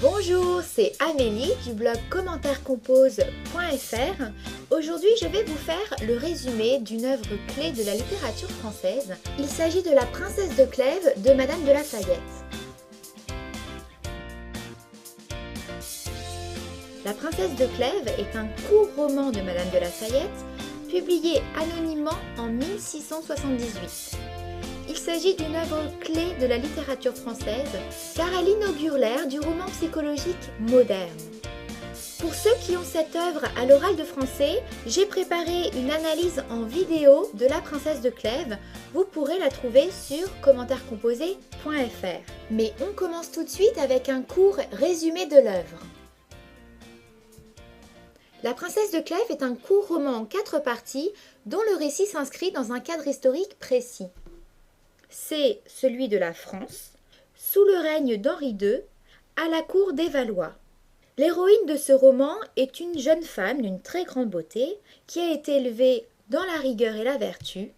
Bonjour, c'est Amélie du blog commentaires-compose.fr. Aujourd'hui, je vais vous faire le résumé d'une œuvre clé de la littérature française. Il s'agit de La Princesse de Clèves de Madame de La Fayette. La Princesse de Clèves est un court roman de Madame de La Fayette, publié anonymement en 1678. Il s'agit d'une œuvre clé de la littérature française car elle inaugure l'ère du roman psychologique moderne. Pour ceux qui ont cette œuvre à l'oral de français, j'ai préparé une analyse en vidéo de La Princesse de Clèves. Vous pourrez la trouver sur commentaires-composés.fr. Mais on commence tout de suite avec un court résumé de l'œuvre. La Princesse de Clèves est un court roman en 4 parties dont le récit s'inscrit dans un cadre historique précis. C'est celui de la France, sous le règne d'Henri II, à la cour des Valois. L'héroïne de ce roman est une jeune femme d'une très grande beauté qui a été élevée dans la rigueur et la vertu,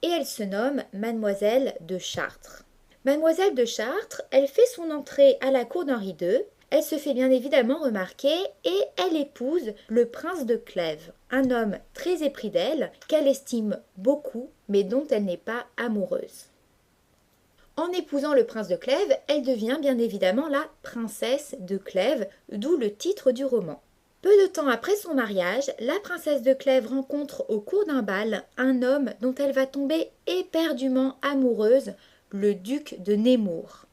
et elle se nomme Mademoiselle de Chartres. Mademoiselle de Chartres, elle fait son entrée à la cour d'Henri II, elle se fait bien évidemment remarquer et elle épouse le prince de Clèves, un homme très épris d'elle, qu'elle estime beaucoup, mais dont elle n'est pas amoureuse. En épousant le prince de Clèves, elle devient bien évidemment la princesse de Clèves, d'où le titre du roman. Peu de temps après son mariage, la princesse de Clèves rencontre au cours d'un bal un homme dont elle va tomber éperdument amoureuse, le duc de Nemours.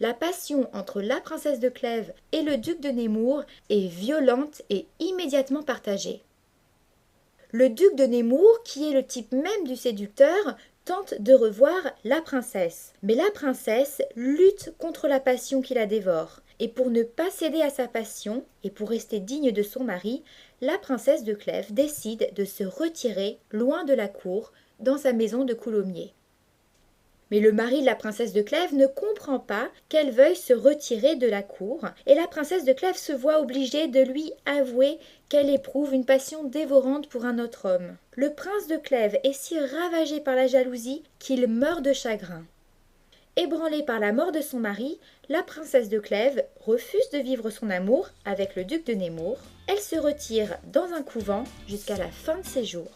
La passion entre la princesse de Clèves et le duc de Nemours est violente et immédiatement partagée. Le duc de Nemours, qui est le type même du séducteur, tente de revoir la princesse. Mais la princesse lutte contre la passion qui la dévore. Et pour ne pas céder à sa passion, et pour rester digne de son mari, la princesse de Clèves décide de se retirer loin de la cour, dans sa maison de Coulommiers. Mais le mari de la princesse de Clèves ne comprend pas qu'elle veuille se retirer de la cour, et la princesse de Clèves se voit obligée de lui avouer qu'elle éprouve une passion dévorante pour un autre homme. Le prince de Clèves est si ravagé par la jalousie qu'il meurt de chagrin. Ébranlée par la mort de son mari, la princesse de Clèves refuse de vivre son amour avec le duc de Nemours. Elle se retire dans un couvent jusqu'à la fin de ses jours.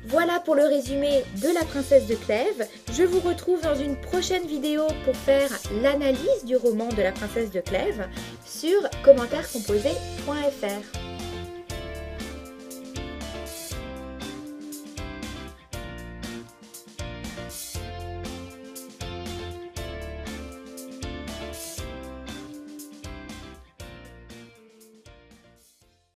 Voilà pour le résumé de La Princesse de Clèves. Je vous retrouve dans une prochaine vidéo pour faire l'analyse du roman de La Princesse de Clèves sur commentaires-composés.fr.